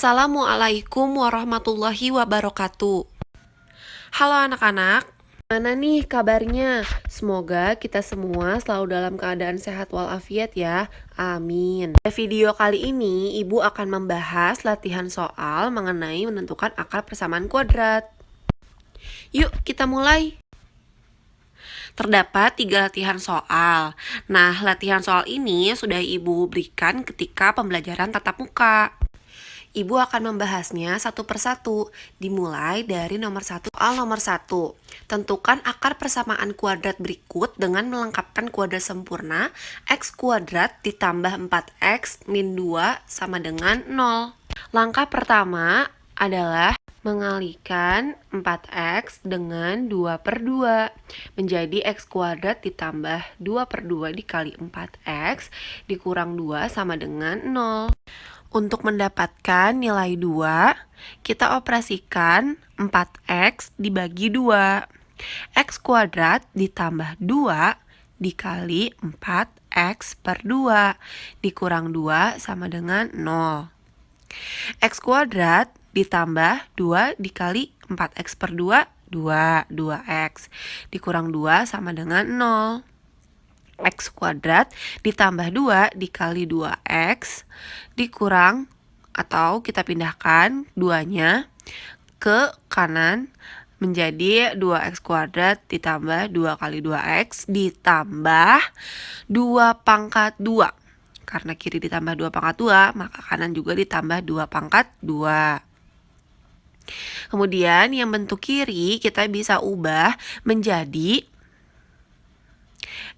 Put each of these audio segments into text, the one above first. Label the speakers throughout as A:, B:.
A: Assalamualaikum warahmatullahi wabarakatuh. Halo anak-anak, mana nih kabarnya? Semoga kita semua selalu dalam keadaan sehat walafiat ya. Amin. Pada video kali ini, Ibu akan membahas latihan soal mengenai menentukan akar persamaan kuadrat. Yuk, kita mulai. Terdapat 3 latihan soal. Nah, latihan soal ini sudah Ibu berikan ketika pembelajaran tatap muka. Ibu akan membahasnya satu persatu, dimulai dari nomor 1. Soal nomor 1. Tentukan akar persamaan kuadrat berikut dengan melengkapkan kuadrat sempurna x kuadrat ditambah 4x min 2 sama dengan 0. Langkah pertama adalah mengalihkan 4x dengan 2 per 2 menjadi x kuadrat ditambah 2 per 2 dikali 4x dikurang 2 sama dengan 0. Untuk mendapatkan nilai 2, kita operasikan 4x dibagi 2. X kuadrat ditambah 2 dikali 4x per 2 dikurang 2 sama dengan 0. X kuadrat ditambah 2 dikali 4x per 2, 2x dikurang 2 sama dengan 0. X kuadrat ditambah 2 dikali 2x dikurang atau kita pindahkan 2-nya ke kanan menjadi 2x kuadrat ditambah 2 kali 2x ditambah 2 pangkat 2. Karena kiri ditambah 2 pangkat 2, maka kanan juga ditambah 2 pangkat 2. Kemudian yang bentuk kiri kita bisa ubah menjadi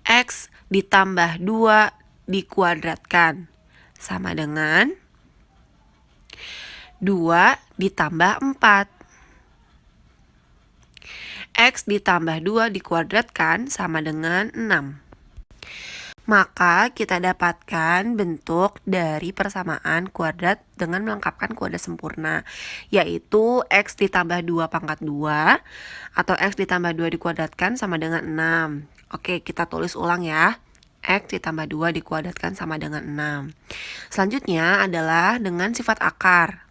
A: x ditambah 2 dikuadratkan sama dengan 2 ditambah 4. X ditambah 2 dikuadratkan sama dengan 6. Maka kita dapatkan bentuk dari persamaan kuadrat dengan melengkapkan kuadrat sempurna, yaitu x ditambah 2 pangkat 2 atau x ditambah 2 dikuadratkan sama dengan 6. Oke, kita tulis ulang ya. X ditambah 2 dikuadratkan sama dengan 6. Selanjutnya adalah dengan sifat akar.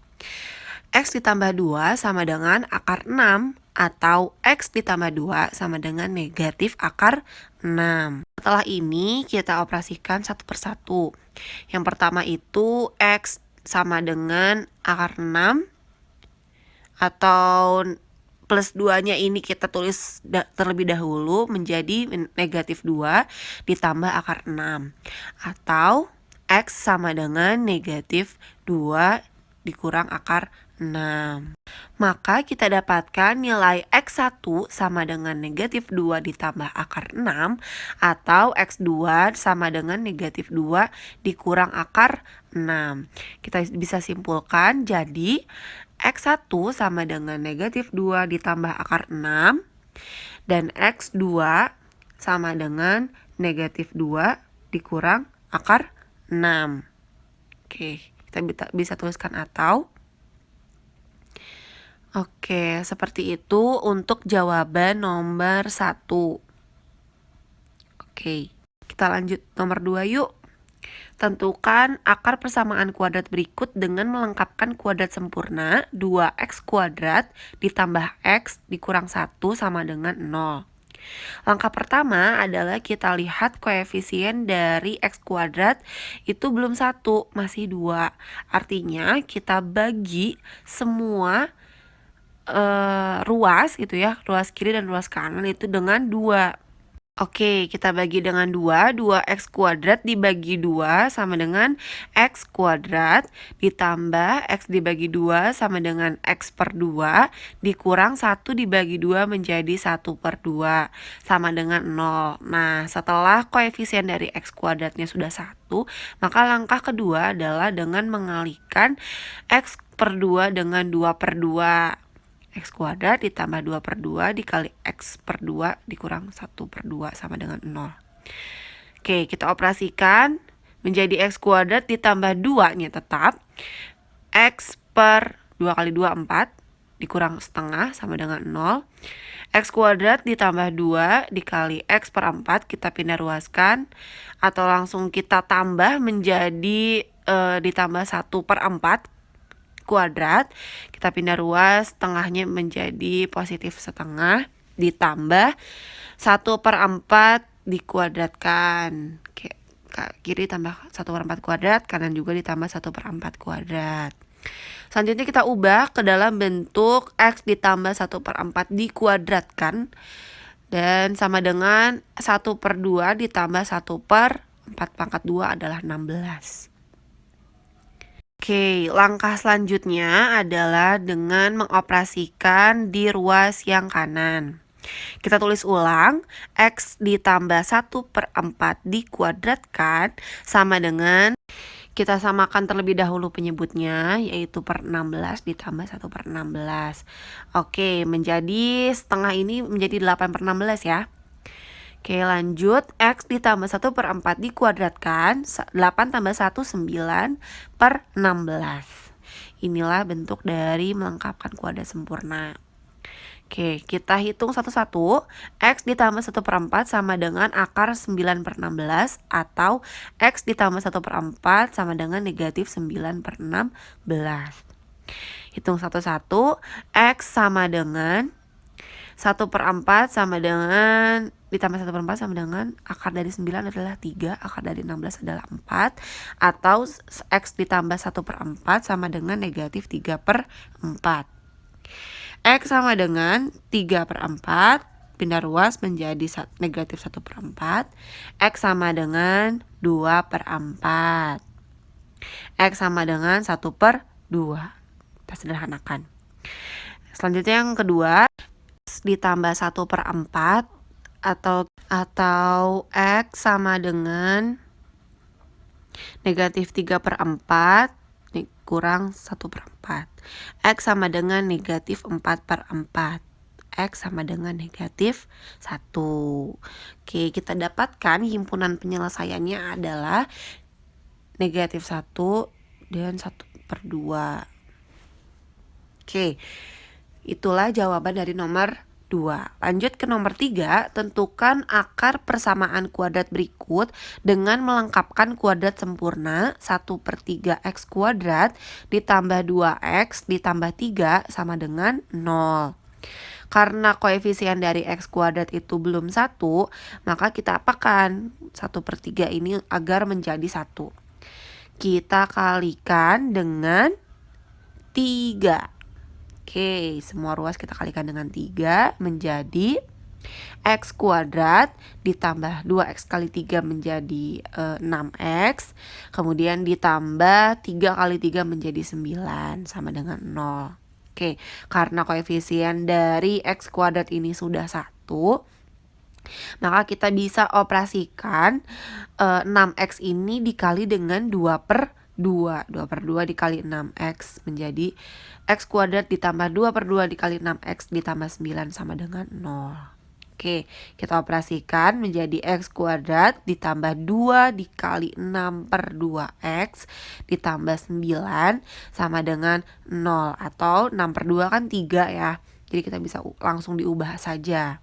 A: X ditambah 2 sama dengan akar 6 atau X ditambah 2 sama dengan negatif akar 6. Setelah ini kita operasikan satu persatu. Yang pertama itu X sama dengan akar 6 atau plus 2-nya ini kita tulis terlebih dahulu menjadi negatif 2 ditambah akar 6. Atau X sama dengan negatif 2 dikurang akar 6. Maka kita dapatkan nilai X1 sama dengan negatif 2 ditambah akar 6 atau X2 sama dengan negatif 2 dikurang akar 6. Kita bisa simpulkan jadi X1 sama dengan negatif 2 ditambah akar 6 dan X2 sama dengan negatif 2 dikurang akar 6. Oke, kita bisa tuliskan atau. Oke, seperti itu untuk jawaban nomor 1. Oke, kita lanjut nomor 2 yuk. Tentukan akar persamaan kuadrat berikut dengan melengkapkan kuadrat sempurna 2x kuadrat ditambah x dikurang 1 sama dengan 0. Langkah pertama adalah kita lihat koefisien dari x kuadrat itu belum 1, masih 2. Artinya kita bagi semua ruas gitu ya, ruas kiri dan ruas kanan itu dengan 2. Oke, kita bagi dengan 2, 2x kuadrat dibagi 2 sama dengan x kuadrat ditambah x dibagi 2 sama dengan x per 2 dikurang 1 dibagi 2 menjadi 1 per 2 sama dengan 0. Nah, setelah koefisien dari x kuadratnya sudah 1, maka langkah kedua adalah dengan mengalihkan x per 2 dengan 2 per 2. X kuadrat ditambah 2 per 2 dikali X per 2 dikurang 1 per 2 sama dengan 0. Oke, kita operasikan menjadi X kuadrat ditambah 2-nya tetap. X per 2 kali 2, 4 dikurang setengah sama dengan 0. X kuadrat ditambah 2 dikali X per 4 kita pindah ruaskan. Atau langsung kita tambah menjadi ditambah 1 per 4. kuadrat, kita pindah ruas, tengahnya menjadi positif setengah, ditambah 1/4 dikuadratkan. Kiri tambah 1/4 kuadrat, kanan juga ditambah 1/4 kuadrat. Selanjutnya kita ubah ke dalam bentuk X ditambah 1/4 dikuadratkan. Dan sama dengan 1/2 ditambah 1/4 × 2 adalah 16. Oke, langkah selanjutnya adalah dengan mengoperasikan di ruas yang kanan. Kita tulis ulang, X ditambah 1/4 dikuadratkan sama dengan, kita samakan terlebih dahulu penyebutnya, yaitu per 16 ditambah 1/16. Oke, menjadi setengah ini menjadi 8/16 ya. Oke, lanjut, X ditambah 1/4 dikuadratkan, 8 tambah 1, 9/16. Inilah bentuk dari melengkapkan kuadrat sempurna. Oke, kita hitung satu-satu. X ditambah 1/4 sama dengan akar 9/16 atau X ditambah 1/4 sama dengan negatif 9/16. Hitung satu-satu. X sama dengan 1/4 sama dengan, ditambah 1/4 sama dengan akar dari 9 adalah 3, akar dari 16 adalah 4, atau X ditambah 1/4 sama dengan negatif 3/4. X sama dengan 3/4, pindah ruas menjadi negatif 1/4. X sama dengan 2/4. X sama dengan 1/2. Kita sederhanakan. Selanjutnya yang kedua, X ditambah 1/4 atau X sama dengan negatif 3/4 kurang 1/4. X sama dengan negatif 4/4. X sama dengan negatif 1. Oke, kita dapatkan himpunan penyelesaiannya adalah negatif 1 dan 1/2. Oke, itulah jawaban dari nomor 2. Lanjut ke nomor 3, tentukan akar persamaan kuadrat berikut dengan melengkapkan kuadrat sempurna. 1/3 X kuadrat ditambah 2X ditambah 3 sama dengan 0. Karena koefisien dari X kuadrat itu belum 1, maka kita apakan 1/3 ini agar menjadi 1. Kita kalikan dengan 3. Oke, semua ruas kita kalikan dengan 3 menjadi X kuadrat ditambah 2X kali 3 menjadi 6X. Kemudian ditambah 3 kali 3 menjadi 9 sama dengan 0. Oke, karena koefisien dari X kuadrat ini sudah 1, maka kita bisa operasikan 6X ini dikali dengan 2/2. 2/2 dikali 6X menjadi X kuadrat ditambah 2/2 dikali 6X ditambah 9 sama dengan 0. Oke, kita operasikan menjadi X kuadrat ditambah 2 dikali 6/2X ditambah 9 sama dengan 0. Atau 6/2 kan 3 ya. Jadi kita bisa langsung diubah saja.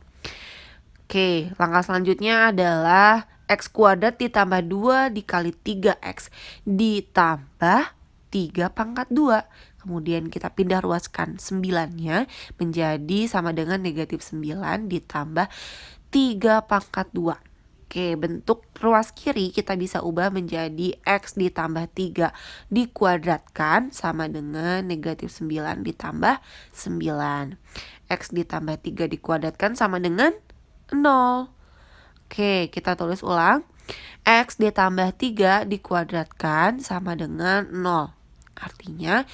A: Oke, langkah selanjutnya adalah X kuadrat ditambah 2 dikali 3X ditambah 3/2. Kemudian kita pindah ruaskan 9-nya menjadi sama dengan negatif 9 ditambah 3/2. Oke, bentuk ruas kiri kita bisa ubah menjadi X ditambah 3 dikuadratkan sama dengan negatif 9 ditambah 9. X ditambah 3 dikuadratkan sama dengan 0. Oke, kita tulis ulang. X ditambah 3 dikuadratkan sama dengan 0. Artinya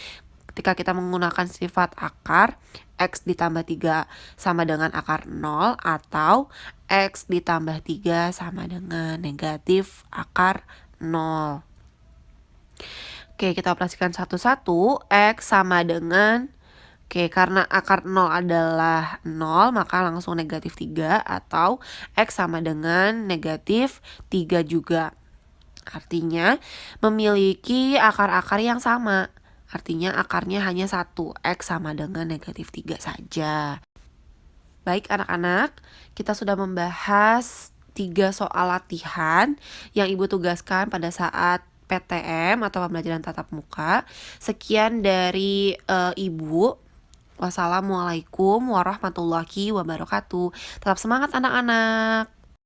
A: ketika kita menggunakan sifat akar, X ditambah 3 sama dengan akar 0 atau X ditambah 3 sama dengan negatif akar 0. Oke, kita operasikan satu-satu. X sama dengan, karena akar 0 adalah 0, maka langsung negatif 3 atau X sama dengan negatif 3 juga. Artinya memiliki akar-akar yang sama. Artinya akarnya hanya 1, X sama dengan negatif 3 saja. Baik anak-anak, kita sudah membahas 3 soal latihan yang Ibu tugaskan pada saat PTM atau pembelajaran tatap muka. Sekian dari Ibu. Wassalamualaikum warahmatullahi wabarakatuh. Tetap semangat anak-anak.